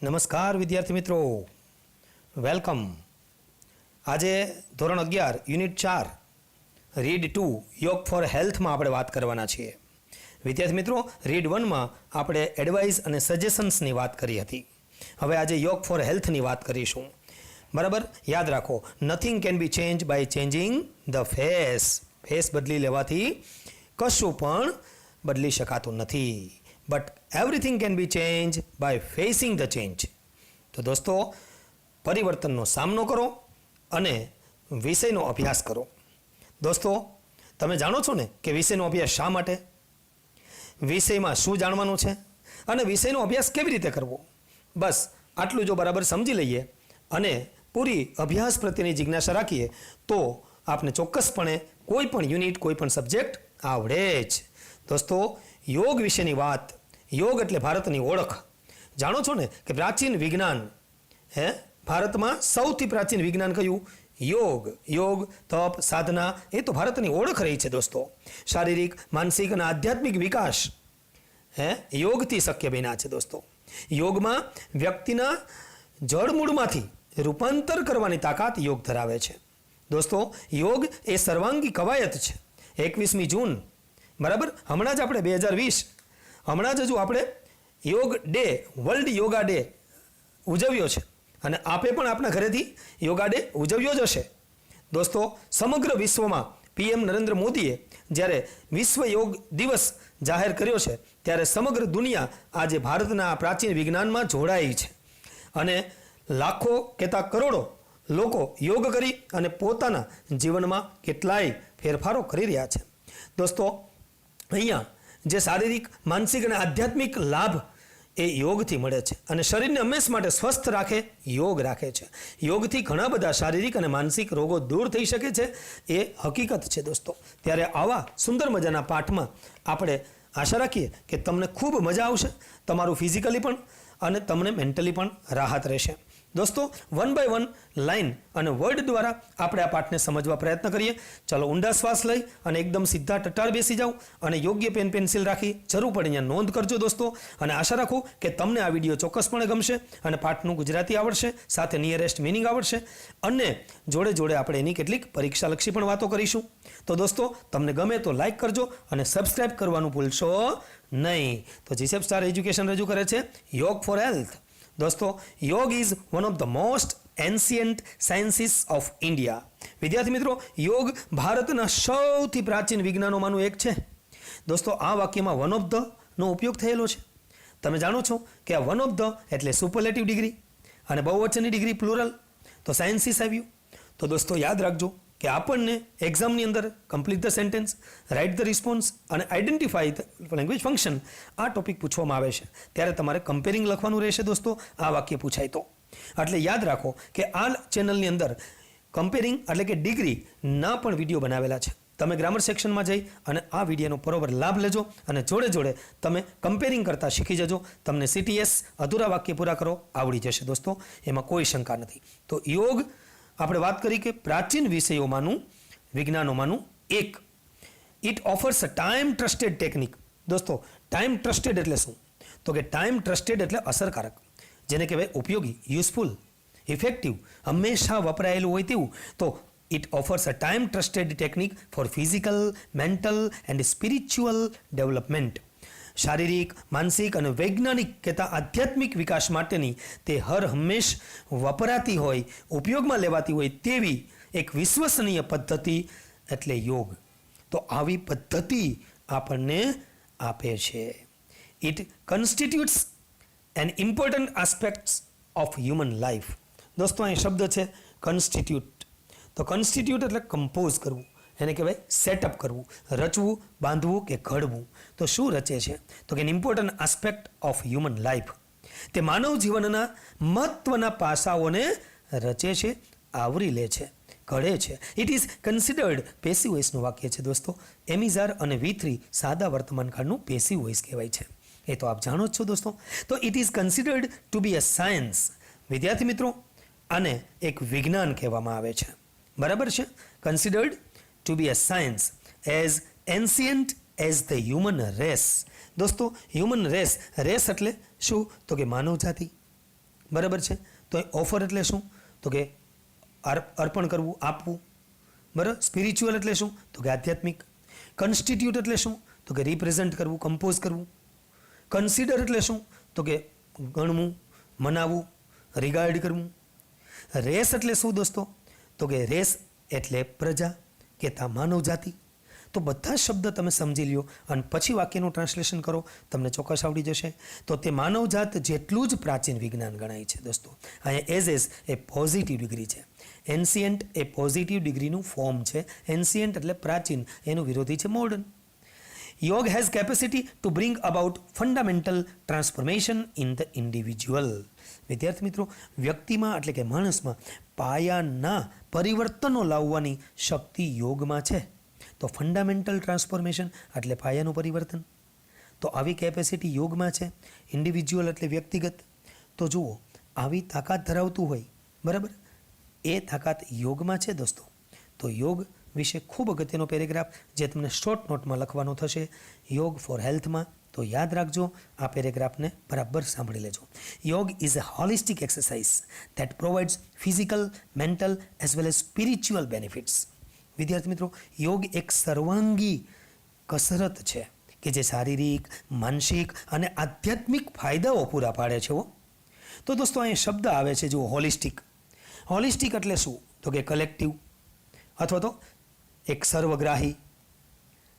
નમસ્કાર વિદ્યાર્થી મિત્રો, વેલકમ. આજે ધોરણ 11 યુનિટ 4 રીડ 2 યોગ ફોર હેલ્થમાં આપણે વાત કરવાના છીએ. વિદ્યાર્થી મિત્રો, રીડ 1માં આપણે એડવાઇસ અને સજેશન્સની વાત કરી હતી. હવે આજે યોગ ફોર હેલ્થની વાત કરીશું. બરાબર, યાદ રાખો, nothing can be change by changing the face. Face બદલી લેવાથી કશું પણ બદલી શકાતું નથી. But everything can be change by facing the change. તો દોસ્તો, પરિવર્તનનો સામનો કરો અને વિષયનો અભ્યાસ કરો. દોસ્તો, તમે જાણો છો ને કે વિષયનો અભ્યાસ શા માટે, વિષયમાં શું જાણવાનું છે અને વિષયનો અભ્યાસ કેવી રીતે કરવો. બસ આટલું જો બરાબર સમજી લઈએ અને પૂરી અભ્યાસ પ્રત્યેની જિજ્ઞાસા રાખીએ તો આપને ચોક્કસપણે કોઈ પણ યુનિટ, કોઈ પણ સબ્જેક્ટ આવડે જ. દોસ્તો, યોગ વિશેની વાત, યોગ એટલે ભારતની ઓળખ. જાણો છો ને કે પ્રાચીન વિજ્ઞાન, ભારતમાં સૌથી પ્રાચીન વિજ્ઞાન કયું? યોગ. યોગ, તપ, સાધના, એ તો ભારતની ઓળખ રહી છે દોસ્તો. શારીરિક, માનસિક અને આધ્યાત્મિક વિકાસ યોગથી શક્ય બન્યા છે દોસ્તો. યોગમાં વ્યક્તિના જળમૂળમાંથી રૂપાંતર કરવાની તાકાત યોગ ધરાવે છે. દોસ્તો, યોગ એ સર્વાંગી કવાયત છે. 21મી જૂન, બરાબર, હમણાં જ આપણે 2020, હમણાં જ હજુ આપણે યોગ ડે, વર્લ્ડ યોગા ડે ઉજવ્યો છે અને આપે પણ આપણા ઘરેથી યોગા ડે ઉજવ્યો જ હશે. દોસ્તો, સમગ્ર વિશ્વમાં PM નરેન્દ્ર મોદીએ જ્યારે વિશ્વ યોગ દિવસ જાહેર કર્યો છે ત્યારે સમગ્ર દુનિયા આજે ભારતના પ્રાચીન વિજ્ઞાનમાં જોડાઈ છે અને લાખો કહેતા કરોડો લોકો યોગ કરી અને પોતાના જીવનમાં કેટલાય ફેરફારો કરી રહ્યા છે. દોસ્તો, અહીંયા જે શારીરિક, માનસિક અને આધ્યાત્મિક લાભ એ યોગથી મળે છે અને શરીરને હંમેશ માટે સ્વસ્થ રાખે યોગ રાખે છે. યોગથી ઘણા બધા શારીરિક અને માનસિક રોગો દૂર થઈ શકે છે, એ હકીકત છે દોસ્તો. ત્યારે આવા સુંદર મજાના પાઠમાં આપણે આશા રાખીએ કે તમને ખૂબ મજા આવશે, તમારું ફિઝિકલી પણ અને તમને મેન્ટલી પણ રાહત રહેશે. દોસ્તો, 1 બાય 1 લાઇન અને વર્ડ દ્વારા આપણે આ પાઠને સમજવા પ્રયત્ન કરીએ. ચલો, ઊંડા શ્વાસ લઈ અને એકદમ સીધા ટટ્ટાર બેસી જાઓ અને યોગ્ય પેન પેન્સિલ રાખી જરૂર પડે અહીંયા નોંધ કરજો દોસ્તો. અને આશા રાખું કે તમને આ વિડીયો ચોક્કસપણે ગમશે અને પાઠનું ગુજરાતી આવડશે, સાથે નિયરેસ્ટ મિનિંગ આવડશે અને જોડે જોડે આપણે એની કેટલીક પરીક્ષાલક્ષી પણ વાતો કરીશું. તો દોસ્તો, તમને ગમે તો લાઇક કરજો અને સબસ્ક્રાઇબ કરવાનું ભૂલશો નહીં. તો જીસેપ સ્ટાર એજ્યુકેશન રજૂ કરે છે યોગ ફોર હેલ્થ. દોસ્તો, યોગ is one of the most ancient sciences of India. વિદ્યાર્થી મિત્રો, યોગ ભારતના સૌથી પ્રાચીન વિજ્ઞાનોમાંનું એક છે. દોસ્તો, આ વાક્યમાં વન ઓફ ધનો ઉપયોગ થયેલો છે. તમે જાણો છો કે આ વન ઓફ ધ એટલે સુપરલેટિવ ડિગ્રી અને બહુવચનની ડિગ્રી પ્લુરલ, તો સાયન્સીસ આવ્યું. તો દોસ્તો, યાદ રાખજો કે આપણને એક્ઝામની અંદર complete the sentence, write the response અને આઈડેન્ટિફાઈ ધ લેંગ્વેજ ફંક્શન આ ટોપિક પૂછવામાં આવે છે ત્યારે તમારે કમ્પેરિંગ લખવાનું રહેશે દોસ્તો, આ વાક્ય પૂછાય તો. એટલે યાદ રાખો કે આ ચેનલની અંદર કમ્પેરિંગ એટલે કે ડિગ્રીના પણ વિડીયો બનાવેલા છે. તમે ગ્રામર સેક્શનમાં જઈ અને આ વિડીયોનો બરોબર લાભ લેજો અને જોડે જોડે તમે કમ્પેરિંગ કરતાં શીખી જજો. તમને CTS અધૂરા વાક્ય પૂરા કરો આવડી જશે દોસ્તો, એમાં કોઈ શંકા નથી. તો યોગ આપણે વાત કરી કે પ્રાચીન વિષયોમાંનું, વિજ્ઞાનોમાંનું એક. It offers a time trusted technique. દોસ્તો, ટાઈમ ટ્રસ્ટેડ એટલે શું? તો કે ટાઈમ ટ્રસ્ટેડ એટલે અસરકારક, જેને કહેવાય ઉપયોગી, યુઝફુલ, ઇફેક્ટિવ, હંમેશા વપરાયેલું હોય તેવું. તો it offers a time trusted technique for physical, mental and spiritual development. શારીરિક, માનસિક અને વૈજ્ઞાનિક કહેતા આધ્યાત્મિક વિકાસ માટેની તે હર હંમેશ વપરાતી હોય, ઉપયોગમાં લેવાતી હોય તેવી એક વિશ્વસનીય પદ્ધતિ એટલે યોગ. તો આવી પદ્ધતિ આપણને આપે છે. It constitutes an important aspects of human life. દોસ્તો, અહીં શબ્દ છે કન્સ્ટિટ્યુટ. તો કન્સ્ટિટ્યુટ એટલે કમ્પોઝ કરવું, એને કહેવાય સેટઅપ કરવું, રચવું, બાંધવું કે ઘડવું. તો શું રચે છે? તો કે important aspect of human life. તે માનવ જીવનના મહત્વના પાસાઓને રચે છે, આવરી લે છે, ઘડે છે. ઇટ ઇઝ કન્સિડર્ડ પેસિવ વોઇસનું વાક્ય છે દોસ્તો. એમિઝાર અને V3 સાદા વર્તમાન કાળનું પેસિવ વોઇસ કહેવાય છે, એ તો આપ જાણો જ છો દોસ્તો. તો it is considered to be a science. વિદ્યાર્થી મિત્રો, આને એક વિજ્ઞાન કહેવામાં આવે છે, બરાબર છે. Considered to be a science as ancient as the human race. દોસ્તો, હ્યુમન રેસ, રેસ એટલે શું? તો કે માનવ જાતિ. બરાબર છે. તો ઓફર એટલે શું? તો કે અર્પણ કરવું, આપવું. બરાબર. સ્પિરિચ્યુઅલ એટલે શું? તો કે આધ્યાત્મિક. કન્સ્ટિટ્યુટ એટલે શું? તો કે રિપ્રેઝન્ટ કરવું, કમ્પોઝ કરવું. કન્સિડર એટલે શું? તો કે ગણવું, મનાવવું, રિગાર્ડ કરવું. રેસ એટલે શું દોસ્તો? તો કે રેસ એટલે પ્રજા કે માનવ જાતિ. તો બધા શબ્દ તમે સમજી લ્યો અને પછી વાક્યનું ટ્રાન્સલેશન કરો, તમને ચોક્કસ આવડી જશે. તો તે માનવજાત જેટલું જ પ્રાચીન વિજ્ઞાન ગણાય છે દોસ્તો. અહીંયા એઝ એ પોઝિટિવ ડિગ્રી છે. એન્શિયન્ટ એ પોઝિટિવ ડિગ્રીનું ફોર્મ છે. એન્શિયન્ટ એટલે પ્રાચીન, એનું વિરોધી છે મોડર્ન. યોગ has capacity to bring about fundamental transformation in the individual. વિદ્યાર્થી મિત્રો, વ્યક્તિમાં એટલે કે માણસમાં પાયાના પરિવર્તનો લાવવાની શક્તિ યોગમાં છે. તો ફંડામેન્ટલ ટ્રાન્સફોર્મેશન એટલે પાયાનું પરિવર્તન, તો આવી કેપેસિટી યોગમાં છે. ઇન્ડિવિજ્યુઅલ એટલે વ્યક્તિગત. તો જુઓ, આવી તાકાત ધરાવતું હોય, બરાબર, એ તાકાત યોગમાં છે દોસ્તો. તો યોગ વિશે ખૂબ અગત્યનો પેરેગ્રાફ જે તમને શોર્ટ નોટમાં લખવાનો થશે યોગ ફોર હેલ્થમાં. તો યાદ રાખજો, આ પેરેગ્રાફને બરાબર સાંભળી લેજો. યોગ is a holistic exercise that provides physical, mental as well as spiritual benefits. વિદ્યાર્થી મિત્રો, યોગ એક સર્વાંગી કસરત છે કે જે શારીરિક, માનસિક અને આધ્યાત્મિક ફાયદાઓ પૂરા પાડે છે. તો દોસ્તો અહીંયા શબ્દ આવે છે જુઓ, હોલિસ્ટિક. હોલિસ્ટિક એટલે શું? તો કે કલેક્ટિવ અથવા તો એક સર્વગ્રાહી,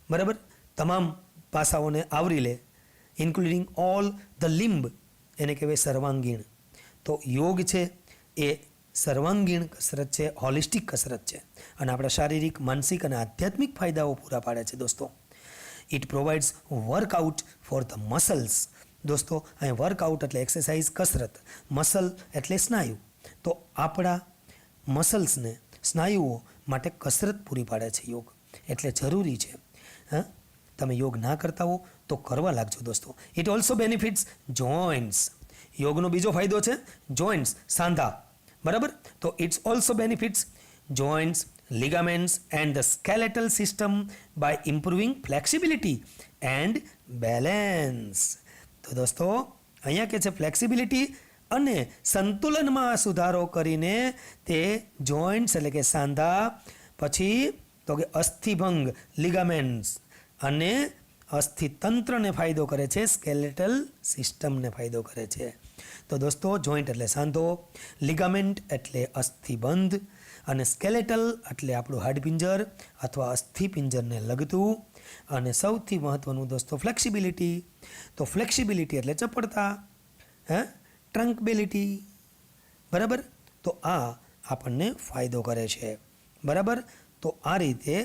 બરાબર, તમામ પાસાઓને આવરી લે, ઇન્ક્લુડિંગ ઓલ ધ લિમ્બ, એને કહેવાય સર્વાંગીણ. તો યોગ છે એ સર્વાંગીણ કસરત છે, હોલિસ્ટિક કસરત છે અને આપણા શારીરિક, માનસિક અને આધ્યાત્મિક ફાયદાઓ પૂરા પાડે છે દોસ્તો. It provides workout for the muscles. દોસ્તો અહીં વર્કઆઉટ એટલે એક્સરસાઇઝ, કસરત. મસલ એટલે સ્નાયુ. તો આપણા મસલ્સને, સ્નાયુઓ માટે કસરત પૂરી પાડે છે યોગ. એટલે જરૂરી છે. હા, તમે યોગ ના કરતા હો તો કરવા લાગજો દોસ્તો. It also benefits joints. યોગનો બીજો ફાયદો છે જોઇન્ટ્સ, સાંધા, બરાબર. તો it's also benefits joints, ligaments and the skeletal system by improving flexibility and balance. તો દોસ્તો અહીંયા કે છે ફ્લેક્સિબિલિટી અને સંતુલનમાં સુધારો કરીને તે જોઇન્ટ્સ એટલે કે સાંધા, પછી તો કે અસ્થિભંગ, લિગામેન્ટ્સ અને અસ્થિતંત્રને ફાયદો કરે છે, સ્કેલેટલ સિસ્ટમને ફાયદો કરે છે. તો દોસ્તો જોઈન્ટ એટલે સાંધો, લિગામેન્ટ એટલે અસ્થિબંધ અને સ્કેલેટલ એટલે આપણું હાડપિંજર અથવા અસ્થિપિંજરને લગતું. અને સૌથી મહત્ત્વનું દોસ્તો ફ્લેક્સિબિલિટી. તો ફ્લેક્સિબિલિટી એટલે ચપળતા, ટ્રંકબિલિટી, બરાબર. તો આ આપણને ફાયદો કરે છે, બરાબર. તો આ રીતે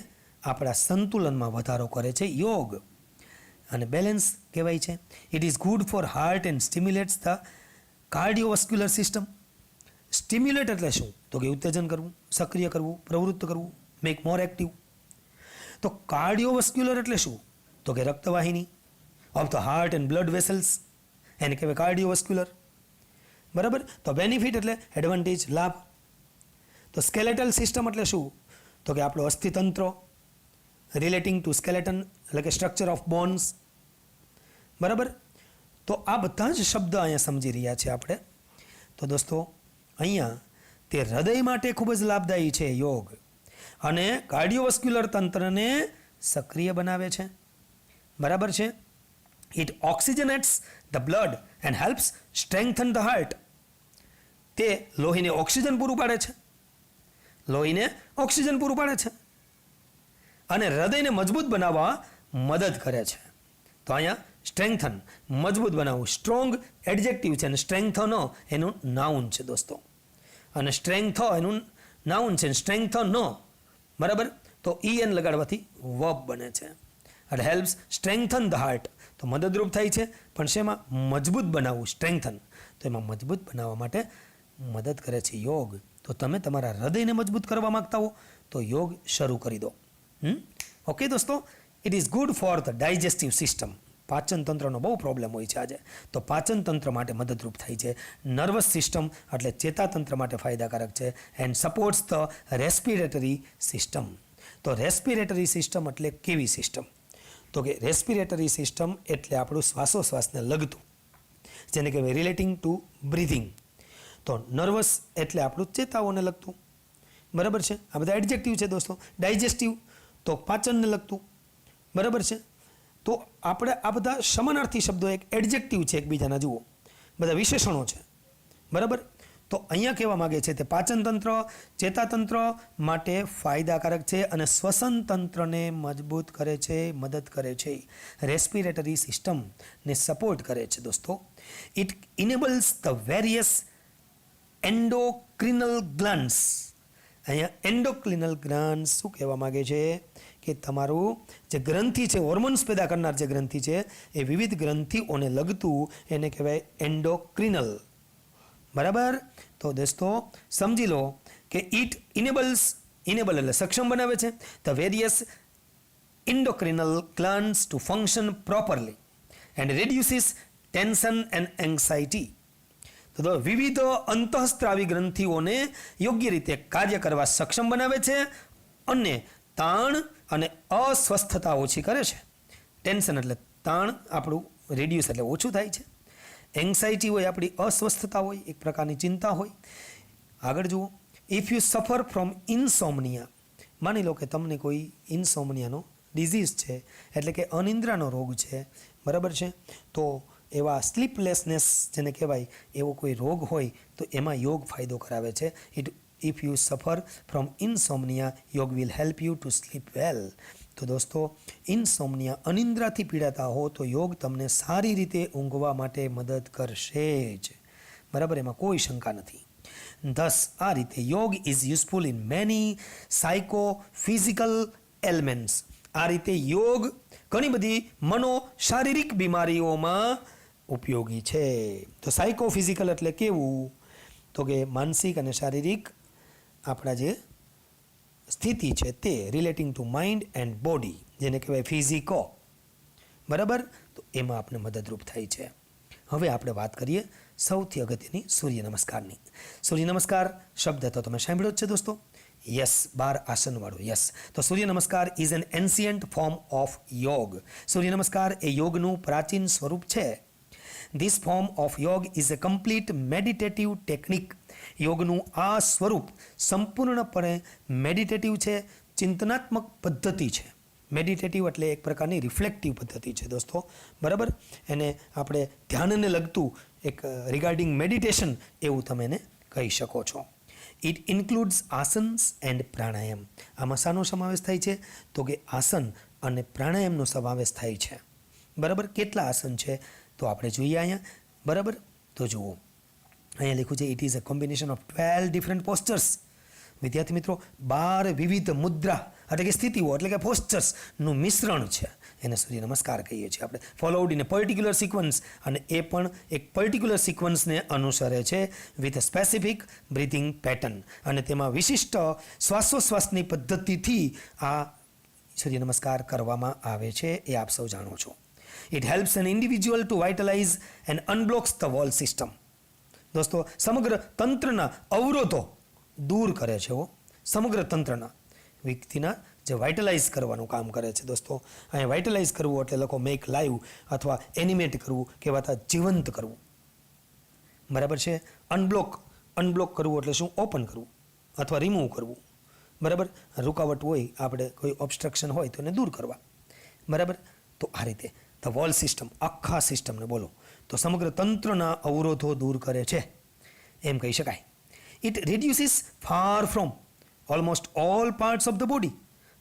આપણા સંતુલનમાં વધારો કરે છે યોગ અને બેલેન્સ કહેવાય છે. It is good for heart and stimulates the cardiovascular system. Stimulate એટલે શું? તો કે ઉત્તેજન કરવું, સક્રિય કરવું, પ્રવૃત્ત કરવું, મેક મોર એક્ટિવ. તો કાર્ડિયોવસ્ક્યુલર એટલે શું? તો કે રક્તવાહિની of the heart and blood vessels, એને કહેવાય કાર્ડિયોવસ્ક્યુલર, બરાબર. તો બેનિફિટ એટલે એડવાન્ટેજ, લાભ. તો સ્કેલેટલ સિસ્ટમ એટલે શું? તો કે આપણું અસ્થિતંત્ર, રિલેટિંગ ટુ સ્કેલેટન એટલે કે સ્ટ્રક્ચર ઓફ બોન્સ, બરાબર. તો આ બધા જ શબ્દ અહીંયા સમજી રહ્યા છે આપણે. તો દોસ્તો અહીંયા તે હૃદય માટે ખૂબ જ લાભદાયી છે યોગ અને કાર્ડિયોવસ્ક્યુલર તંત્રને સક્રિય બનાવે છે, બરાબર છે. It oxygenates the blood and helps strengthen the heart. તે લોહીને ઓક્સિજન પૂરું પાડે છે, લોહીને ઓક્સિજન પૂરું પાડે છે અને હૃદયને મજબૂત બનાવવા મદદ કરે છે. તો અહીંયા સ્ટ્રેન્થન, મજબૂત બનાવવું, સ્ટ્રોંગ એડજેક્ટિવ છે અને સ્ટ્રેન્થનો એનું નાઉન છે દોસ્તો. અને સ્ટ્રેન્થ એનું નાઉન છે, સ્ટ્રેન્થનો, બરાબર. તો EN લગાડવાથી વર્બ બને છે. એટલે હેલ્પ્સ સ્ટ્રેન્થન ધ હાર્ટ. તો મદદરૂપ થાય છે, પણ શેમાં? મજબૂત બનાવવું, સ્ટ્રેન્થન. તો એમાં મજબૂત બનાવવા માટે મદદ કરે છે યોગ. તો તમે તમારા હૃદયને મજબૂત કરવા માગતા હો તો યોગ શરૂ કરી દો. ઓકે દોસ્તો. It is good for the digestive system. પાચન તંત્રનો બહુ પ્રોબ્લેમ હોય છે આજે, તો પાચન તંત્ર માટે મદદરૂપ થાય છે. નર્વસ સિસ્ટમ એટલે ચેતાતંત્ર માટે ફાયદાકારક છે. And supports the respiratory system. તો રેસ્પિરેટરી સિસ્ટમ એટલે કેવી સિસ્ટમ? તો કે રેસ્પિરેટરી સિસ્ટમ એટલે આપણું શ્વાસોશ્વાસને લગતું, જેને કહેવાય રિલેટિંગ ટુ બ્રીધિંગ. તો નર્વસ એટલે આપણું ચેતાઓને લગતું, બરાબર છે. આ બધા એડજેક્ટિવ છે દોસ્તો. ડાયજેસ્ટિવ તો પાચનને લગતું, બરાબર છે. તો આપણે આ બધા સમાનાર્થી શબ્દો એક એડજેક્ટિવ છે એકબીજાના, જુઓ બધા વિશેષણો છે, બરાબર. તો અહીંયા કહેવા માગે છે તે પાચન તંત્ર, ચેતાતંત્ર માટે ફાયદાકારક છે અને શ્વસન તંત્રને મજબૂત કરે છે, મદદ કરે છે, રેસ્પિરેટરી સિસ્ટમને સપોર્ટ કરે છે દોસ્તો. It enables the various endocrinal glands. અહીંયા એન્ડોક્રિનલ ગ્લાન્ડ્સ શું કહેવા માગે છે કે તમારું જે ગ્રંથિ છે, હોર્મોન્સ પેદા કરનાર જે ગ્રંથિ છે એ વિવિધ ગ્રંથિઓને લગતું એને કહેવાય એન્ડોક્રિનલ, બરાબર. તો દોસ્તો સમજી લો કે ઇટ ઇનેબલ્સ, ઇનેબલ એટલે સક્ષમ બનાવે છે, the various endocrine glands to function properly and reduces tension and anxiety. તો વિવિધ અંતઃસ્ત્રાવી ગ્રંથિઓને યોગ્ય રીતે કાર્ય કરવા સક્ષમ બનાવે છે અને તાણ અને અસ્વસ્થતા ઓછી કરે છે. ટેન્શન એટલે તાણ આપણું રેડ્યુસ એટલે ઓછું થાય છે. એન્ઝાઇટી હોય આપણી અસ્વસ્થતા હોય, એક પ્રકારની ચિંતા હોય. આગળ જુઓ, if you suffer from insomnia, માની લો કે તમને કોઈ ઇન્સોમનિયાનો ડિઝીઝ છે એટલે કે અનિદ્રાનો રોગ છે, બરાબર છે. તો એવા સ્લીપલેસનેસ જેને કહેવાય એવો કોઈ રોગ હોય તો એમાં યોગ ફાયદો કરાવે છે. If you suffer from insomnia yoga will help you to sleep well. તો દોસ્તો ઇન્સોમનિયા અનિદ્રાથી પીડાતા હો તો યોગ તમને સારી રીતે ઊંઘવા માટે મદદ કરશે જ, બરાબર, એમાં કોઈ શંકા નથી. ધસ આ રીતે yoga is useful in many psychophysical elements. આ રીતે યોગ ઘણી બધી મનો શારીરિક બીમારીઓમાં ઉપયોગી છે. તો સાયકોફિઝિકલ એટલે કેવું, તો કે માનસિક અને શારીરિક આપણા જે સ્થિતિ છે તે relating to mind and body, જેને કહેવાય ફિઝિકો, બરાબર. તો એમાં આપણે મદદરૂપ થાય છે. હવે આપણે વાત કરીએ સૌથી અગત્યની સૂર્ય નમસ્કારની. સૂર્ય નમસ્કાર શબ્દ તો તમે સાંભળ્યો જ છે દોસ્તો. યસ, 12 આસનવાળો. યસ, તો સૂર્ય નમસ્કાર is an ancient form of યોગ. સૂર્ય નમસ્કાર એ યોગનું પ્રાચીન સ્વરૂપ છે. ધીસ ફોર્મ ઓફ યોગ is a complete meditative technique. યોગનું આ સ્વરૂપ સંપૂર્ણપણે મેડિટેટિવ છે, ચિંતનાત્મક પદ્ધતિ છે. મેડિટેટિવ એટલે એક પ્રકારની રિફ્લેક્ટિવ પદ્ધતિ છે દોસ્તો, બરાબર. એને આપણે ધ્યાનને લગતું એક રિગાર્ડિંગ મેડિટેશન એવું તમે એને કહી શકો છો. ઇટ ઇન્ક્લુડ્સ આસન્સ એન્ડ પ્રાણાયામ. આમાં શાનો સમાવેશ થાય છે, તો કે આસન અને પ્રાણાયામનો સમાવેશ થાય છે, બરાબર. કેટલા આસન છે તો આપણે જોઈએ અહીંયા, બરાબર. તો જુઓ અહીંયા લખ્યું છે it is a combination of 12 different postures. વિદ્યાર્થી મિત્રો 12 વિવિધ મુદ્રા એટલે કે સ્થિતિઓ એટલે કે પોસ્ચર્સનું મિશ્રણ છે. એને સૂર્ય નમસ્કાર કહીએ છીએ આપણે. Followed in A particular sequence, અને એ પણ એક પર્ટિક્યુલર સિક્વન્સને અનુસરે છે with a specific breathing pattern. અને તેમાં વિશિષ્ટ શ્વાસોશ્વાસની પદ્ધતિથી આ સૂર્ય નમસ્કાર કરવામાં આવે છે, એ આપ સૌ જાણો છો. It helps an individual to vitalize and unblocks the whole system. દોસ્તો સમગ્ર તંત્રના અવરોધો દૂર કરે છે. સમગ્ર તંત્રના વ્યક્તિના જે વાઇટલાઇઝ કરવાનું કામ કરે છે દોસ્તો. અહીંયા વાઇટલાઇઝ કરવું એટલે લખો મેક લાઈવ અથવા એનિમેટ કરવું, કહેવાતા જીવંત કરવું, બરાબર છે. અનબ્લોક કરવું એટલે શું, ઓપન કરવું અથવા રિમૂવ કરવું, બરાબર. રૂકાવટ હોય, આપણે કોઈ ઓબ્સ્ટ્રક્શન હોય તો એને દૂર કરવા, બરાબર. તો આ રીતે ધ વોલ સિસ્ટમ, આખા સિસ્ટમને બોલો તો સમગ્ર તંત્રના અવરોધો દૂર કરે છે એમ કહી શકાય. It reduces far from almost all parts of the body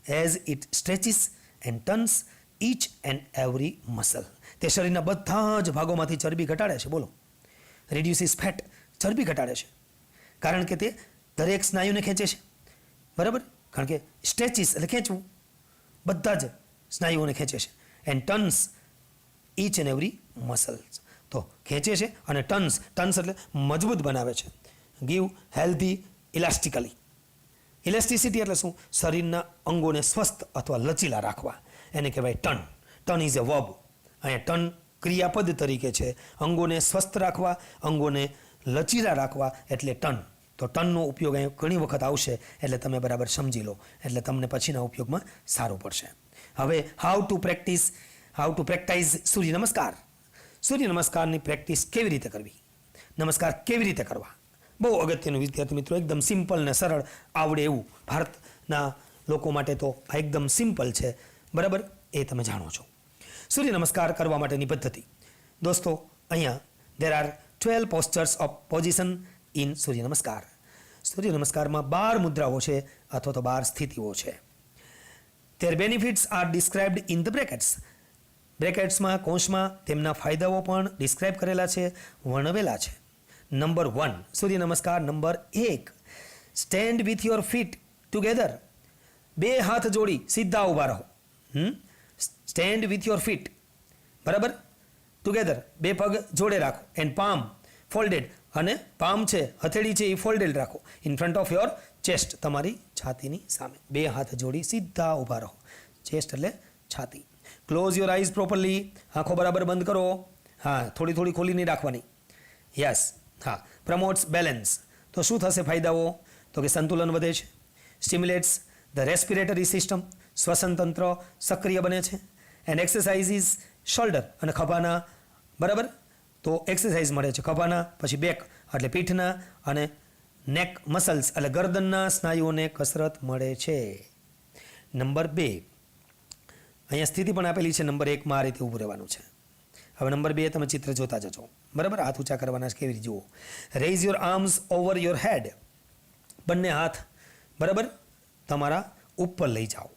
as it stretches and turns each and every muscle. તે શરીરના બધા જ ભાગોમાંથી ચરબી ઘટાડે છે, બોલો. રિડ્યુસીસ ફેટ, ચરબી ઘટાડે છે, કારણ કે તે દરેક સ્નાયુને ખેંચે છે, બરાબર. કારણ કે સ્ટ્રેચિસ એટલે ખેંચવું, બધા જ સ્નાયુઓને ખેંચે છે. And turns each and every muscles, તો ખેંચે છે અને ટર્ન્સ એટલે મજબૂત બનાવે છે. Give healthy ઇલાસ્ટિકલી. ઇલેસ્ટિસિટી એટલે શું, શરીરના અંગોને સ્વસ્થ અથવા લચીલા રાખવા, એને કહેવાય turn. Turn is A verb. અહીંયા ટર્ન ક્રિયાપદ તરીકે છે. અંગોને સ્વસ્થ રાખવા, અંગોને લચીલા રાખવા એટલે ટર્ન. તો ટર્નનો ઉપયોગ અહીં ઘણી વખત આવશે એટલે તમે બરાબર સમજી લો, એટલે તમને પછીના ઉપયોગમાં સારું પડશે. હવે how to પ્રેક્ટાઇઝ Surya Namaskar. Surya નમસ્કારની practice કેવી રીતે કરવી, નમસ્કાર કેવી રીતે કરવા, બહુ અગત્યનું વિદ્યાર્થી મિત્રો, એકદમ સિમ્પલ ને સરળ આવડે એવું. ભારતના લોકો માટે તો આ એકદમ સિમ્પલ છે, બરાબર, એ તમે જાણો છો. સૂર્ય નમસ્કાર કરવા માટેની પદ્ધતિ. દોસ્તો, અહીંયા there are 12 postures of position in Surya Namaskar. સૂર્ય નમસ્કારમાં 12 મુદ્રાઓ છે અથવા તો 12 સ્થિતિઓ છે. their benefits are described in the brackets. બ્રેકેટ્સમાં, કૌંસમાં તેમના ફાયદાઓ પણ ડિસ્ક્રાઇબ કરેલા છે, વર્ણવેલા છે. નંબર 1 સૂર્ય નમસ્કાર. Number 1, stand with your feet together. 2 હાથ જોડી સીધા ઊભા રહો. સ્ટેન્ડ વિથ યોર ફીટ, બરાબર, ટુગેધર, 2 પગ જોડે રાખો. એન્ડ પામ ફોલ્ડેડ, અને પામ છે, હથેળી છે, એ ફોલ્ડેડ રાખો. In front of your chest, તમારી છાતીની સામે. 2 હાથ જોડી સીધા ઊભા રહો. ચેસ્ટ એટલે છાતી. Close your eyes properly. આંખો બરાબર બંધ કરો. હા, થોડી થોડી ખોલી નહીં રાખવાની. યસ. હા. પ્રમોટ્સ બેલેન્સ. તો શું થશે ફાયદાઓ? તો કે સંતુલન વધે છે. સ્ટિમ્યુલેટ્સ ધ રેસ્પિરેટરી સિસ્ટમ. શ્વસન તંત્ર સક્રિય બને છે. એન્ડ એક્સરસાઇઝીસ શોલ્ડર, અને ખભાના, બરાબર, તો એક્સરસાઇઝ મળે છે ખભાના. પછી બેક એટલે પીઠના, અને નેક મસલ્સ એટલે ગરદનના સ્નાયુઓને કસરત મળે છે. નંબર 2, અહીંયા સ્થિતિ પણ આપેલી છે. નંબર 1 માં આ રીતે ઊભું રહેવાનું છે. હવે નંબર 2 તમે ચિત્ર જોતા જજો, બરાબર. હાથ ઊંચા કરવાના છે, કેવી રીતે જુઓ. Raise your arms over your head. બંને હાથ, બરાબર, તમારા ઉપર લઈ જાઓ.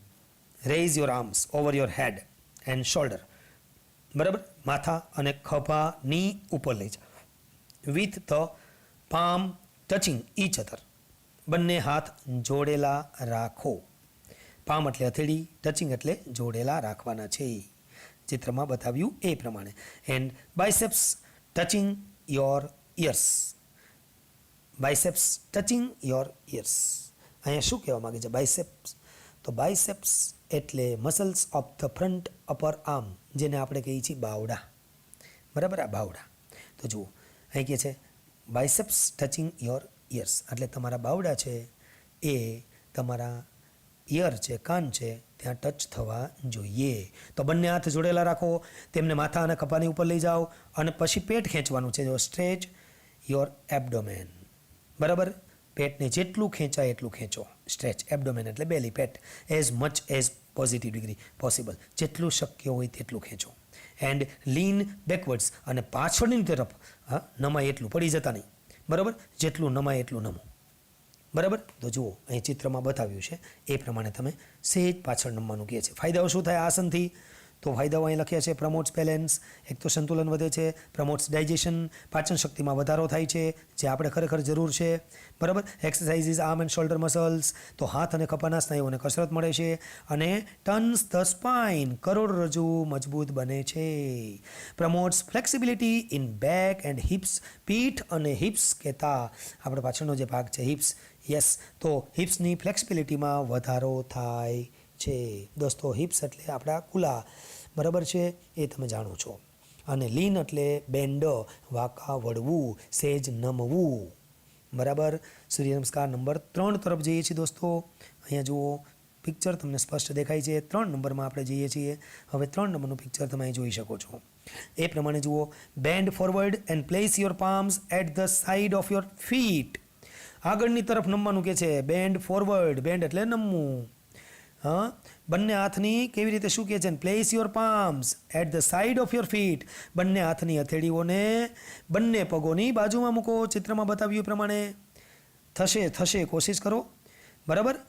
Raise your arms over your head and shoulder, બરાબર, માથા અને ખભાની ઉપર લઈ જાઓ. With the palm touching each other. બંને હાથ જોડેલા રાખો. પામ એટલે હથેળી, ટચિંગ એટલે જોડેલા રાખવાના છે, ચિત્રમાં બતાવ્યું એ પ્રમાણે. And biceps touching your ears. Biceps touching your ears. અહીંયા શું કહેવા માગે છે? બાયસેપ્સ. તો બાયસેપ્સ એટલે muscles of the front upper arm, જેને આપણે કહીએ છીએ બાવડા, બરાબર. આ બાવડા. તો જુઓ, અહીં કહે છે બાયસેપ્સ ટચિંગ યોર ઇયર્સ, એટલે તમારા બાવડા છે એ તમારા ઇયર છે, કાન છે, ત્યાં ટચ થવા જોઈએ. તો બંને હાથ જોડેલા રાખો, તેમને માથા અને ખભાની ઉપર લઈ જાઓ, અને પછી પેટ ખેંચવાનું છે. જો સ્ટ્રેચ યોર એબડોમેન, બરાબર. પેટને જેટલું ખેંચાય એટલું ખેંચો. સ્ટ્રેચ એબડોમેન એટલે બેલી, પેટ. As much as positive degree possible, જેટલું શક્ય હોય તેટલું ખેંચો. એન્ડ લીન બેકવર્ડ્સ, અને પાછળની તરફ નમાય એટલું, પડી જતા નહીં, બરાબર. જેટલું નમાય એટલું નમો, બરાબર. તો જુઓ, અહીં ચિત્રમાં બતાવ્યું છે એ પ્રમાણે તમે સહેજ પાછળ નમવાનું કહે છે. ફાયદાઓ શું થાય આસનથી? તો ફાયદાઓ અહીં લખ્યા છે. પ્રમોટ્સ બેલેન્સ, એક તો સંતુલન વધે છે. પ્રમોટ્સ ડાયજેશન, પાચન શક્તિમાં વધારો થાય છે, જે આપણે ખરેખર જરૂર છે, બરાબર. Exercises arm and shoulder muscles, તો હાથ અને ખભાના સ્નાયુઓને કસરત મળે છે. અને ટર્ન્સ ધ સ્પાઇન, કરોડરજ્જુ મજબૂત બને છે. Promotes flexibility in back and hips. પીઠ અને હિપ્સ કહેતા આપણે પાછળનો જે ભાગ છે, હિપ્સ, યસ. તો હિપ્સની ફ્લેક્સિબિલિટીમાં વધારો થાય છે. દોસ્તો, હિપ્સ એટલે આપણા કુલા, બરાબર છે, એ તમે જાણો છો. અને લીન એટલે બેન્ડ, વાંકા વળવું, સેજ નમવું, બરાબર. સૂર્ય નમસ્કાર નંબર 3 તરફ જઈએ છીએ દોસ્તો. અહીંયા જુઓ, પિક્ચર તમને સ્પષ્ટ દેખાય છે. 3 નંબરમાં આપણે જઈએ છીએ. હવે 3 નંબરનું પિક્ચર તમે અહીં જોઈ શકો છો. એ પ્રમાણે જુઓ. Bend forward and place your palms at the side of your feet. આગળની તરફ નમવાનું કે છે. બેન્ડ ફોરવર્ડ, બેન્ડ એટલે નમવું. હા, બંને હાથની કેવી રીતે, શું કહે છે? Place your palms at the side of your feet. બંને હાથની હથેળીઓને બંને પગોની બાજુમાં મૂકો, ચિત્રમાં બતાવ્યું પ્રમાણે. થશે, કોશિશ કરો, બરાબર.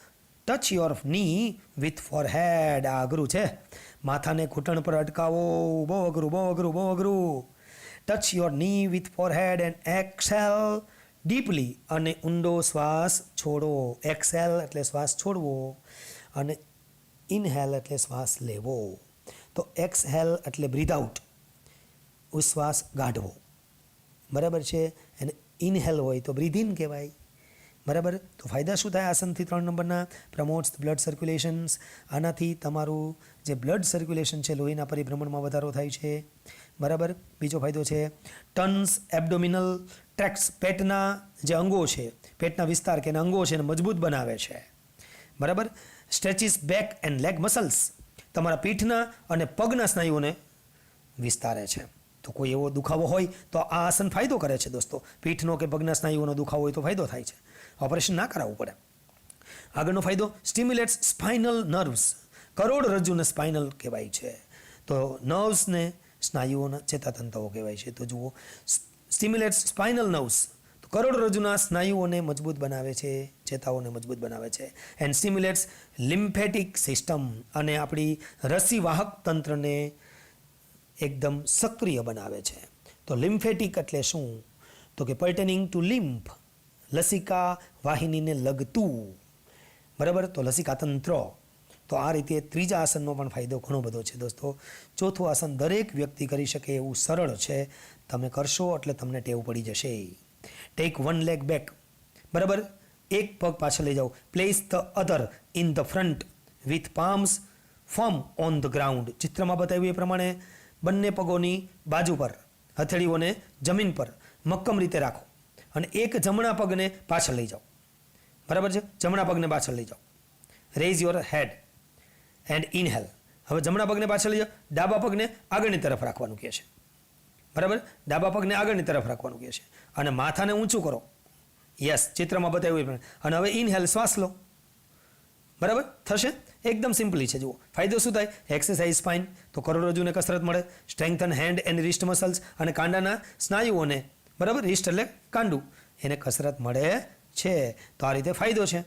Touch your knee with forehead. આ અઘરું છે. માથાને ઘૂંટણ પર અટકાવો. બહુ અઘરું. Touch your knee with forehead and exhale deeply. અને ઊંડો શ્વાસ છોડો. એક્સેલ એટલે શ્વાસ છોડવો, અને ઇનહેલ એટલે શ્વાસ લેવો. તો એક્સહેલ એટલે બ્રીથ આઉટ, ઉશ્વાસ ગાઢવો, બરાબર છે. અને ઇનહેલ હોય તો બ્રીથ ઇન કહેવાય, બરાબર. તો ફાયદા શું થાય આસનથી? 3 નંબરના. પ્રમોટ્સ બ્લડ સર્ક્યુલેશન્સ. આનાથી તમારું જે બ્લડ સર્ક્યુલેશન છે, લોહીના પરિભ્રમણમાં વધારો થાય છે, બરાબર. બીજો ફાયદો છે ટર્ન્સ એબડોમિનલ ટ્રેક્ટ્સ. પેટના જે અંગો છે, પેટના વિસ્તાર કે અંગો છે, એને મજબૂત બનાવે છે, બરાબર. સ્ટ્રેચિસ બેક એન્ડ લેગ મસલ્સ. તમારા પીઠના અને પગના સ્નાયુઓને વિસ્તારે છે, તો કોઈ એવો દુખાવો હોય તો આ આસન ફાયદો કરે છે દોસ્તો. પીઠનો કે પગના સ્નાયુઓનો દુખાવો હોય તો ફાયદો થાય છે, ઓપરેશન ના કરાવવું પડે. આગળનો ફાયદો સ્ટિમ્યુલેટ્સ સ્પાઇનલ નર્વ્સ. કરોડરજ્જુને સ્પાઇનલ કહેવાય છે, તો નર્વ્સને સ્નાયુઓના ચેતાતંતુઓ કહેવાય છે. તો જુઓ, સ્ટિમ્યુલેટ્સ સ્પાઇનલ નર્વ્સ, તો કરોડરજ્જુના સ્નાયુઓને મજબૂત બનાવે છે, ચેતાઓને મજબૂત બનાવે છે. એન્ડ સ્ટિમ્યુલેટ્સ લિમ્ફેટિક સિસ્ટમ, અને આપણી રસીવાહક તંત્રને એકદમ સક્રિય બનાવે છે. તો લિમ્ફેટિક એટલે શું? તો કે પર્ટેનિંગ ટુ લિમ્ફ, લસિકા વાહિનીને લગતું, બરાબર, તો લસિકા તંત્ર. તો આ રીતે ત્રીજા આસનનો પણ ફાયદો ઘણો બધો છે દોસ્તો. ચોથું આસન દરેક વ્યક્તિ કરી શકે એવું સરળ છે, તમે કરશો એટલે તમને ટેવ પડી જશે. ટેક વન લેગ બેક, બરાબર, એક પગ પાછળ લઈ જાઓ. Place the other in the front with palms firm on the ground. ચિત્રમાં બતાવ્યું એ પ્રમાણે બંને પગોની બાજુ પર, હથેળીઓને જમીન પર મક્કમ રીતે રાખો, અને એક જમણા પગને પાછળ લઈ જાઓ, બરાબર છે, જમણા પગને પાછળ લઈ જાઓ. Raise your head and inhale. હવે જમણા પગને પાછળ લઈ જાઓ, ડાબા પગને આગળની તરફ રાખવાનું કહે છે, બરાબર, ડાબા પગને આગળની તરફ રાખવાનું કહે છે, અને માથાને ઊંચું કરો. યસ, ચિત્રમાં બતાવ્યું એ પ્રમાણે. અને હવે ઇનહેલ, શ્વાસ લો, બરાબર થશે. એકદમ સિમ્પલી છે. જુઓ ફાયદો શું થાય? એક્સરસાઇઝ સ્પાઇન, તો કરોડરજ્જુને કસરત મળે. Strengthen hand and wrist muscles, અને કાંડાના સ્નાયુઓને, બરાબર, રિસ્ટ એટલે કાંડું, એને કસરત મળે છે. તો આ રીતે ફાયદો છે.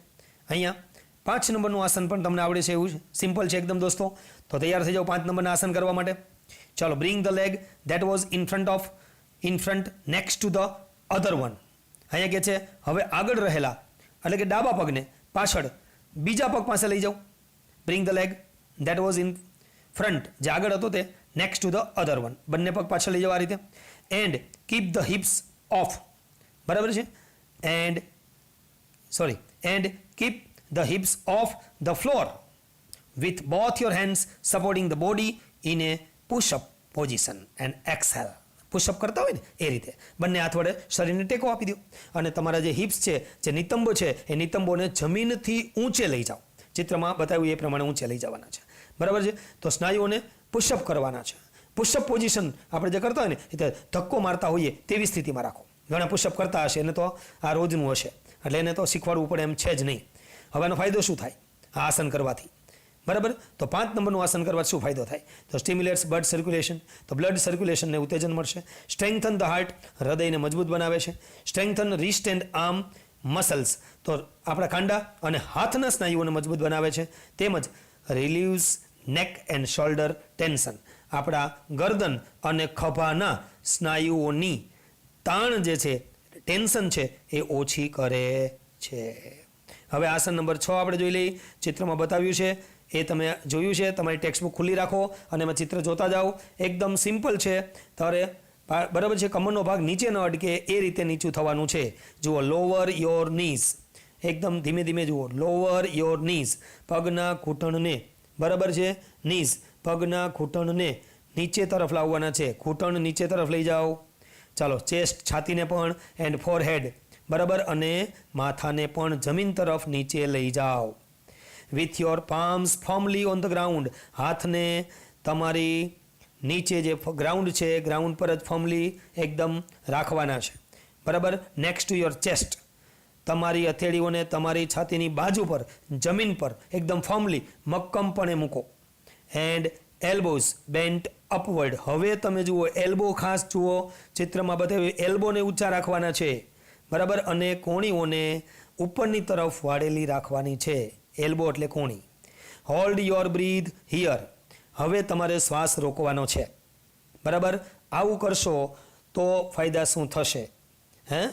અહીંયા 5 નંબરનું આસન પણ તમને આવડે છે એવું છે, સિમ્પલ છે એકદમ દોસ્તો. તો તૈયાર થઈ જાઓ 5 નંબરના આસન કરવા માટે. ચાલો, bring the leg that was in front next to the other one. અહીંયા કહે છે હવે આગળ રહેલા, એટલે કે ડાબા પગને પાછળ બીજા પગ પાસે લઈ જાઓ. Bring the leg that was in front, જે આગળ હતો તે, next to the other one, બંને પગ પાછળ લઈ જાઓ આ રીતે. And keep the hips off, બરાબર છે, and keep the hips off the floor with both your hands supporting the body in a push-up position and exhale. Push-up કરતા હોય ને એ રીતે બંને હાથ વડે શરીરને ટેકો આપી દો, અને તમારા જે હિપ્સ છે, જે નિતંબો છે, એ નિતંબોને જમીનથી ઊંચે લઈ જાઓ. ચિત્રમાં બતાવ્યું એ પ્રમાણે ઊંચે લઈ જવાના છે, બરાબર છે. તો સ્નાયુઓને પુશઅપ કરવાના છે. પુશઅપ પોઝિશન આપણે જે કરતા હોય ને, એ ધક્કો મારતા હોઈએ તેવી સ્થિતિમાં રાખો. ઘણા પુશઅપ કરતા હશે, એને તો આ રોજનું હશે, એટલે એને તો શીખવાડવું પડે એમ છે જ નહીં. હવે આનો ફાયદો શું થાય આ આસન કરવાથી? બરાબર, તો 5 નંબરનું આસન કરવાથી શું ફાયદો થાય? તો સ્ટિમ્યુલેટ્સ બ્લડ સર્ક્યુલેશન, તો બ્લડ સર્ક્યુલેશનને ઉત્તેજન મળશે. સ્ટ્રેન્થન ધ હાર્ટ, હૃદયને મજબૂત બનાવે છે. Strengthen wrist and arm muscles, તો આપણા કાંડા અને હાથના સ્નાયુઓને મજબૂત બનાવે છે. તેમજ રિલીવ્સ નેક એન્ડ શોલ્ડર ટેન્શન, આપણા ગરદન અને ખભાના સ્નાયુઓની તાણ જે છે, ટેન્શન છે, એ ઓછી કરે છે. હવે આસન નંબર 6 આપણે જોઈ લઈએ. ચિત્રમાં બતાવ્યું છે એ તમે જોયું છે, તમારી ટેક્સ્ટબુક ખુલ્લી રાખો અને એમાં ચિત્ર જોતા જાઓ. એકદમ સિમ્પલ છે. તારે બરાબર છે, કમરનો ભાગ નીચે ન અટકે એ રીતે નીચું થવાનું છે. જુઓ, લોવર યોર નીઝ, એકદમ ધીમે ધીમે જુઓ. લોવર યોર નીઝ, પગના ઘૂંટણને, બરાબર છે, નીઝ, પગના ઘૂંટણને નીચે તરફ લાવવાના છે. ઘૂંટણ નીચે તરફ લઈ જાઓ. ચાલો, ચેસ્ટ, છાતીને પણ, એન્ડ ફોરહેડ, બરાબર, અને માથાને પણ જમીન તરફ નીચે લઈ જાઓ. With your palms ફર્મલી on the ground, હાથને તમારી નીચે જે ગ્રાઉન્ડ છે, ગ્રાઉન્ડ પર જ ફર્મલી એકદમ રાખવાના છે, બરાબર. નેક્સ્ટ ટુ યોર ચેસ્ટ, તમારી હથેળીઓને તમારી છાતીની બાજુ પર, જમીન પર એકદમ ફર્મલી મક્કમપણે મૂકો. And elbows bent upward. હવે તમે જુઓ, એલ્બો ખાસ જુઓ, ચિત્રમાં બતાવ્યું, એલ્બોને ઊંચા રાખવાના છે, બરાબર, અને કોણીઓને ઉપરની તરફ વાળેલી રાખવાની છે. એલ્બો એટલે કોણી. હોલ્ડ યોર બ્રીથ હિયર, હવે તમારે શ્વાસ રોકવાનો છે, બરાબર. આવું કરશો તો ફાયદા શું થશે?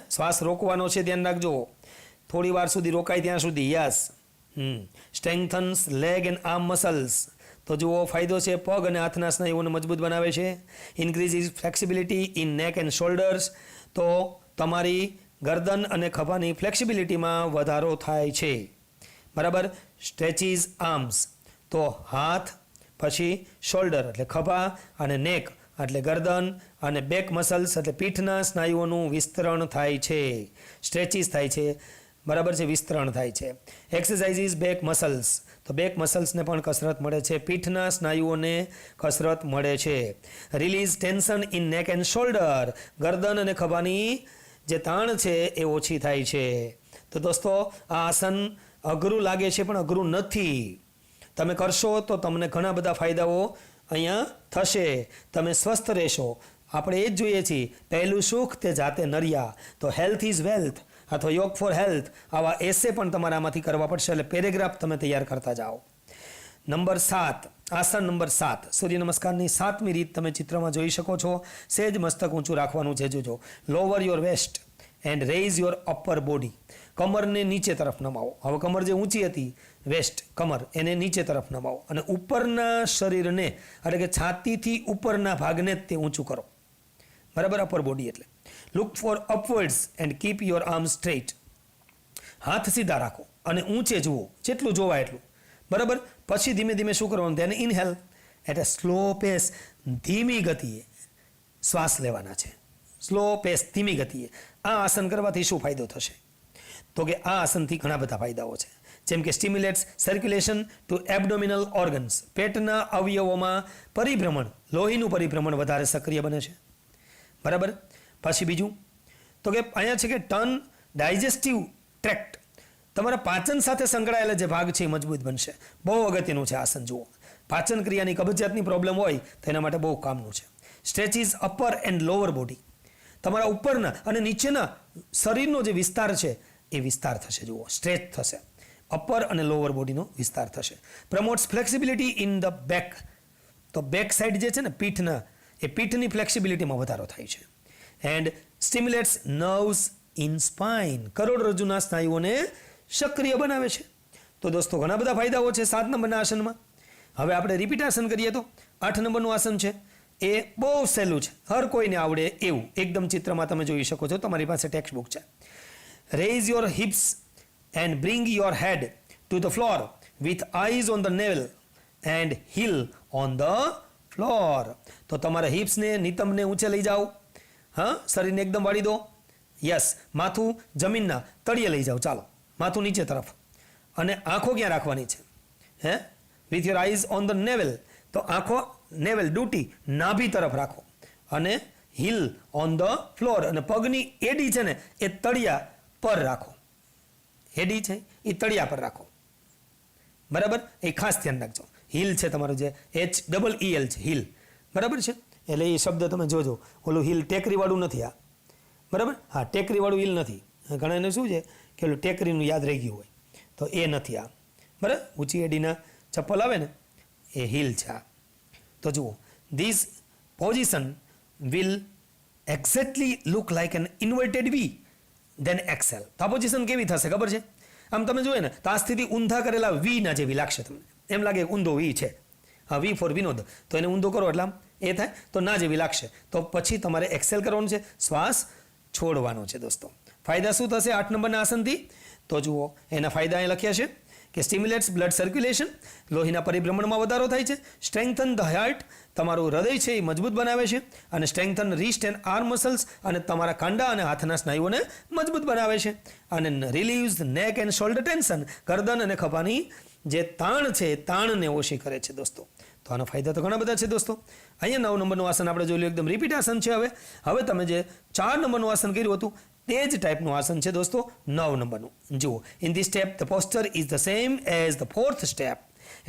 શ્વાસ રોકવાનો છે, ધ્યાન રાખજો. થોડી વાર સુધી રોકાય ત્યાં સુધી. Yes. Strengthens leg and arm muscles, તો જુઓ ફાયદો છે, પગ અને હાથના સ્નાયુઓને મજબૂત બનાવે છે. ઇન્ક્રીઝ ફ્લેક્સિબિલિટી ઇન નેક એન્ડ શોલ્ડર્સ, તો તમારી ગરદન અને ખભાની ફ્લેક્સિબિલિટીમાં વધારો થાય છે, બરાબર. સ્ટ્રેચીઝ આર્મ્સ, તો હાથ, પછી શોલ્ડર એટલે ખભા, અને નેક એટલે ગરદન, અને બેક મસલ્સ એટલે પીઠના સ્નાયુઓનું વિસ્તરણ થાય છે, સ્ટ્રેચીસ થાય છે. બરાબર છે, વિસ્તરણ થાય છે. એક્સરસાઇઝ ઇઝ બેક મસલ્સ, તો બેક મસલ્સને પણ કસરત મળે છે. પીઠના સ્નાયુઓને કસરત મળે છે. રિલીઝ ટેન્શન ઇન નેક એન્ડ શોલ્ડર, ગરદન અને ખભાની જે તાણ છે એ ઓછી થાય છે. તો દોસ્તો આ આસન અઘરું લાગે છે પણ અઘરું નથી. તમે કરશો તો તમને ઘણા બધા ફાયદાઓ અહીંયા થશે. તમે સ્વસ્થ રહેશો. આપણે એ જ જોઈએ છીએ, પહેલું સુખ તે જાતે નર્યા. તો હેલ્થ ઇઝ વેલ્થ અથવા યોગ ફોર હેલ્થ, આવા એસે પણ તમારે આમાંથી કરવા પડશે. એટલે પેરેગ્રાફ તમે તૈયાર કરતા જાઓ. નંબર 7, આસન નંબર 7, સૂર્ય નમસ્કારની 7મી રીત તમે ચિત્રમાં જોઈ શકો છો. સેજ મસ્તક ઊંચું રાખવાનું છે. જોજો, lower your waist and raise your upper body. કમરને નીચે તરફ નમાવો. હવે કમર જે ઊંચી હતી, વેસ્ટ કમર, એને નીચે તરફ નમાવો અને ઉપરના શરીરને એટલે કે છાતીથી ઉપરના ભાગને તે ઊંચું કરો. બરાબર, અપર બોડી એટલે. Look for upwards and keep your arm straight. હાથ સીધા રાખો અને ઊંચે જુઓ, જેટલું જોવાય એટલું. બરાબર, પછી ધીમે ધીમે શું કરવાનું, તેને ઇનહેલ એટલે સ્લો પેસ, ધીમી ગતિએ શ્વાસ લેવાના છે. સ્લો પેસ, ધીમી ગતિએ. આ આસન કરવાથી શું ફાયદો થશે? તો કે આ આસનથી ઘણા બધા ફાયદાઓ છે. જેમ કે સ્ટિમ્યુલેટ્સ સર્ક્યુલેશન ટુ એબડોમિનલ ઓર્ગન્સ, પેટના અવયવોમાં પરિભ્રમણ, લોહીનું પરિભ્રમણ વધારે સક્રિય બને છે. બરાબર, પછી બીજું તો કે અહીંયા છે કે ટર્ન ડાયજેસ્ટિવ ટ્રેક્ટ, તમારા પાચન સાથે સંકળાયેલા જે ભાગ છે એ મજબૂત બનશે. બહુ અગત્યનું છે આસન. જુઓ, પાચન ક્રિયાની કબજિયાતની પ્રોબ્લેમ હોય તો એના માટે બહુ કામનું છે. સ્ટ્રેચિસ અપર એન્ડ લોઅર બોડી, તમારા ઉપરના અને નીચેના શરીરનો જે વિસ્તાર છે એ વિસ્તાર થશે. જુઓ, સ્ટ્રેચ થશે. અપર અને લોઅર બોડીનો વિસ્તાર થશે. પ્રમોટ્સ ફ્લેક્સિબિલિટી ઇન ધ બેક, તો બેક સાઈડ જે છે ને પીઠના, એ પીઠની ફ્લેક્સિબિલિટીમાં વધારો થાય છે. એન્ડ સ્ટિમ્યુલેટ્સ નર્વ્સ ઇન સ્પાઇન, કરોડરજ્જુના સ્નાયુઓને સક્રિય બનાવે છે. તો દોસ્તો ઘણા બધા ફાયદાઓ છે 7 નંબરના આસનમાં. હવે આપણે રિપીટ આસન કરીએ તો 8 નંબરનું આસન છે. એ બહુ સહેલું છે, હર કોઈને આવડે એવું. એકદમ ચિત્રમાં તમે જોઈ શકો છો, તમારી પાસે ટેક્સ્ટ બુક છે. Raise your hips and bring your head to the floor with eyes on the navel and heel on the floor. તો તમારા હિપ્સને, નિતંબને ઊંચે લઈ જાઓ. હા, શરીરને એકદમ વાળી દો. યસ, માથું જમીનના તળિયે લઈ જાઓ. ચાલો, માથું નીચે તરફ. અને આંખો ક્યાં રાખવાની છે? હે, with your eyes on the naval, તો આંખો નેવલ ડ્યુટી નાભી તરફ રાખો. અને હીલ ઓન ધ ફ્લોર, અને પગની એડી છે ને એ તળિયા પર રાખો. એડી છે એ તળિયા પર રાખો. બરાબર, એ ખાસ ધ્યાન રાખજો. હીલ છે તમારું જે HEEL છે, હીલ. બરાબર છે, એટલે એ શબ્દ તમે જોજો. ઓલું હીલ ટેકરીવાળું નથી આ. બરાબર, હા, ટેકરીવાળું હીલ નથી. ઘણાને શું છે કે ઓલું ટેકરીનું યાદ રહી ગયું હોય, તો એ નથી આ. બરાબર, ઊંચી એડીના ચપ્પલ આવે ને એ હીલ છે આ. તો જુઓ, this position will exactly look like an inverted V, then exhale. તો આ પોઝિશન કેવી થશે ખબર છે? આમ તમે જોઈએ ને તો આ સ્થિતિ ઊંધા કરેલા વી ના જેવી લાગશે તમને. એમ લાગે ઊંધો વી છે. હા, વી ફોર વિનોદ, તો એને ઊંધો કરો એટલે આમ એ થાય તો ના જેવી લાગશે. તો પછી તમારે એક્સેલ કરવાનું છે, શ્વાસ છોડવાનો છે. દોસ્તો ફાયદા શું થશે 8 નંબરના આસનથી? તો જુઓ, એના ફાયદા અહીં લખ્યા છે કે સ્ટિમ્યુલેટ્સ બ્લડ સર્ક્યુલેશન, લોહીના પરિભ્રમણમાં વધારો થાય છે. સ્ટ્રેન્થન ધ હાર્ટ, તમારું હૃદય છે એ મજબૂત બનાવે છે. અને strengthen wrist and arm muscles, અને તમારા કાંડા અને હાથના સ્નાયુઓને મજબૂત બનાવે છે. અને રિલીવ્સ નેક એન્ડ શોલ્ડર ટેન્શન, ગરદન અને ખભાની જે તાણ છે એ તાણને ઓછી કરે છે. દોસ્તો તો આના ફાયદા તો ઘણા બધા છે. દોસ્તો અહીંયા 9 નંબરનું આસન આપણે જોઈ લો, એકદમ રિપીટ આસન છે. હવે તમે જે 4 નંબરનું આસન કર્યું હતું તે જ ટાઈપનું આસન છે દોસ્તો 9 નંબરનું. જુઓ, in this step the posture is the same as the 4th step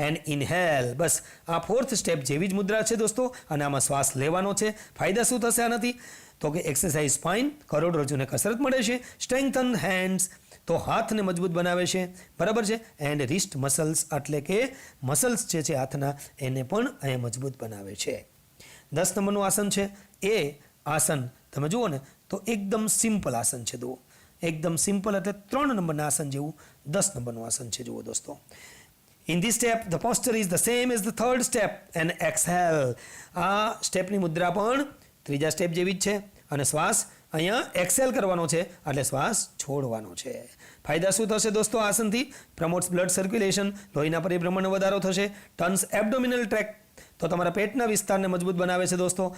and inhale. બસ આ 4th સ્ટેપ જેવી જ મુદ્રા છે દોસ્તો, અને આમાં શ્વાસ લેવાનો છે. ફાયદા શું થશે આનાથી? તો કે એક્સરસાઇઝ સ્પાઇન, કરોડરજ્જુને કસરત મળે છે. સ્ટ્રેન્થન હેન્ડ્સ, તો હાથને મજબૂત બનાવે છે. બરાબર છે. એન્ડ રિસ્ટ મસલ્સ, એટલે કે મસલ્સ જે છે હાથના, એને પણ અહીંયા મજબૂત બનાવે છે. 10 નંબરનું આસન છે. એ આસન તમે જુઓ ને તો એકદમ સિમ્પલ આસન છે. જુઓ, એકદમ સિમ્પલ એટલે 3 નંબરના આસન જેવું 10 નંબરનું આસન છે. જુઓ દોસ્તો, in this step the posture is the same as the 3rd step and exhale. આ સ્ટેપની મુદ્રા પણ ત્રીજા સ્ટેપ જેવી જ છે. અને શ્વાસ અહીંયા એક્સેલ કરવાનો છે, એટલે શ્વાસ છોડવાનો છે. ફાયદા શું થશે દોસ્તો આસનથી? પ્રમોટ્સ બ્લડ સર્ક્યુલેશન, લોહીના પરિભ્રમણનો વધારો થશે. ટર્ન્સ એબડોમિનલ ટ્રેક, તો તમારા પેટના વિસ્તારને મજબૂત બનાવે છે દોસ્તો.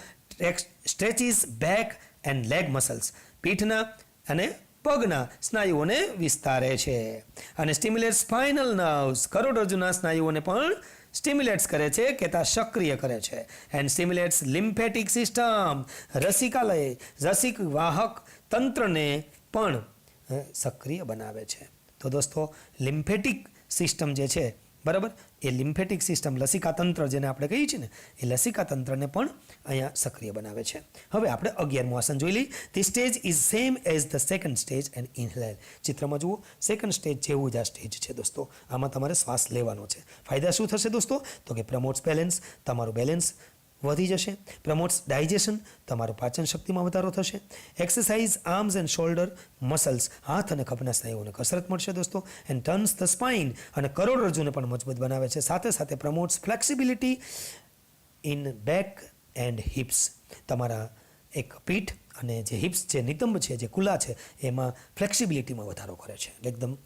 સ્ટ્રેચિસ બેક એન્ડ લેગ મસલ્સ, પીઠના અને પગના સ્નાયુઓને વિસ્તારે છે. અને સ્ટિમ્યુલેટ સ્પાઇનલ નર્વ્સ, કરોડરજ્જુના સ્નાયુઓને પણ સ્ટિમ્યુલેટ્સ કરે છે કે તા સક્રિય કરે છે. એન્ડ સ્ટિમ્યુલેટ્સ લિમ્ફેટિક સિસ્ટમ, રસિક વાહક તંત્રને પણ સક્રિય બનાવે છે. તો દોસ્તો લિમ્ફેટિક સિસ્ટમ જે છે બરાબર, એ લિમ્ફેટિક સિસ્ટમ લસિકા તંત્ર જેને આપણે કહીએ છીએ ને, એ લસિકા તંત્રને પણ અહીંયા સક્રિય બનાવે છે. હવે આપણે 11મું આસન જોઈ લઈએ. The stage is same as the second stage and inhale. ચિત્રમાં જુઓ, સેકન્ડ સ્ટેજ જેવું જ આ સ્ટેજ છે દોસ્તો. આમાં તમારે શ્વાસ લેવાનો છે. ફાયદા શું થશે દોસ્તો? તો કે પ્રમોટ્સ બેલેન્સ, તમારું બેલેન્સ વધી જશે. પ્રમોટ્સ ડાયજેશન, તમારું પાચન શક્તિમાં વધારો થશે. Exercise arms and shoulder muscles, હાથ અને ખભના સ્નાયુઓને કસરત મળશે દોસ્તો. એન્ડ ટર્ન્સ ધ સ્પાઇન, અને કરોડરજ્જુને પણ મજબૂત બનાવે છે. સાથે સાથે promotes flexibility in back and hips, તમારા એક પીઠ અને જે હિપ્સ છે, નિતંબ છે, જે કુલા છે, એમાં ફ્લેક્સિબિલિટીમાં વધારો કરે છે. એકદમ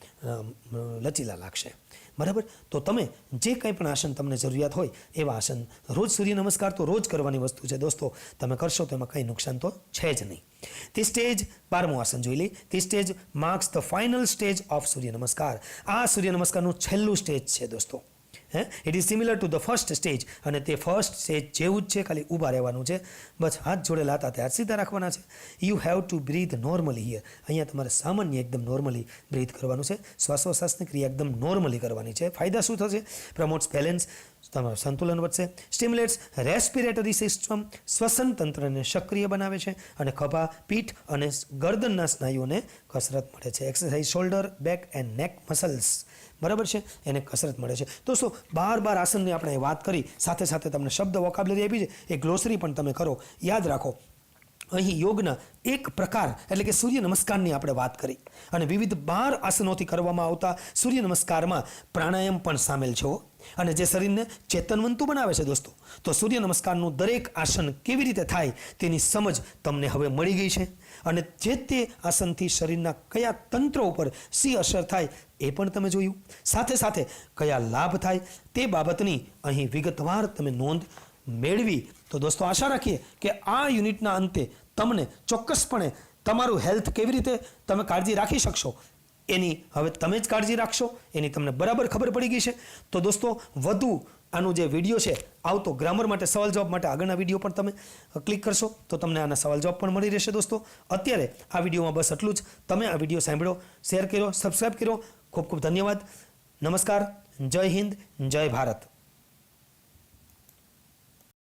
લચીલા લાગશે. બરાબર. તો તમે જે કંઈ પણ આસન તમને જરૂરિયાત હોય એવા આસન રોજ, સૂર્ય નમસ્કાર તો રોજ કરવાની વસ્તુ છે દોસ્તો. તમે કરશો તો એમાં કંઈ નુકસાન તો છે જ નહીં. તે સ્ટેજ 12મું આસન જોઈ લઈએ. તે stage marks the final stage of Surya Namaskar. આ સૂર્ય નમસ્કારનું છેલ્લું સ્ટેજ છે દોસ્તો. It is similar to the first stage, અને તે ફર્સ્ટ સ્ટેજ જેવું જ છે, ખાલી ઊભા રહેવાનું છે. બસ હાથ જોડેલા હતા તે હાથ સીધા રાખવાના છે. You have to breathe normally here. અહીંયા તમારે સામાન્ય એકદમ નોર્મલી બ્રીથ કરવાનું છે. શ્વાસોશ્વાસની ક્રિયા એકદમ નોર્મલી કરવાની છે. ફાયદા શું થશે? પ્રમોટ્સ બેલેન્સ, તમારું સંતુલન વધશે. સ્ટિમ્યુલેટ્સ રેસ્પિરેટરી સિસ્ટમ, શ્વસન તંત્રને સક્રિય બનાવે છે. અને ખભા, પીઠ અને ગરદનના સ્નાયુઓને કસરત મળે છે. એક્સરસાઇઝ શોલ્ડર, બેક એન્ડ નેક મસલ્સ, બરાબર છે, એને કસરત મળે છે. દોસ્તો 12 આસનની આપણે વાત કરી, સાથે સાથે તમને શબ્દ વોકાબ્યુલરી આપી છે, એ ગ્લોસરી પણ તમે કરો. યાદ રાખો, અહીં યોગના એક પ્રકાર એટલે કે સૂર્ય નમસ્કારની આપણે વાત કરી, અને વિવિધ 12 આસનોથી કરવામાં આવતા સૂર્ય નમસ્કારમાં પ્રાણાયામ પણ સામેલ છે, અને જે શરીરને ચેતનવંતું બનાવે છે દોસ્તો. તો સૂર્ય નમસ્કારનું દરેક આસન કેવી રીતે થાય તેની સમજ તમને હવે મળી ગઈ છે. અને જે તે આસનથી શરીરના કયા તંત્રો ઉપર શી અસર થાય એ પણ તમે જોયું. સાથે સાથે કયા લાભ થાય તે બાબતની અહીં વિગતવાર તમે નોંધ મેળવી. તો દોસ્તો આશા રાખીએ કે આ યુનિટના અંતે તમને ચોક્કસપણે તમારું હેલ્થ કેવી રીતે તમે કાળજી રાખી શકશો એની હવે તમે જ કાળજી રાખશો, એની તમને બરાબર ખબર પડી ગઈ છે. તો દોસ્તો વધુ આનું જે વિડીયો છે આવતો ગ્રામર માટે, સવાલ જવાબ માટે આગળના વિડીયો પણ તમે ક્લિક કરશો તો તમને આના સવાલ જવાબ પણ મળી રહેશે દોસ્તો. અત્યારે આ વિડીયોમાં બસ એટલું જ. તમે આ વિડીયો સાંભળો, શેર કર્યો, સબસ્ક્રાઈબ કર્યો. ખૂબ ખૂબ ધન્યવાદ. નમસ્કાર. જય હિન્દ, જય ભારત.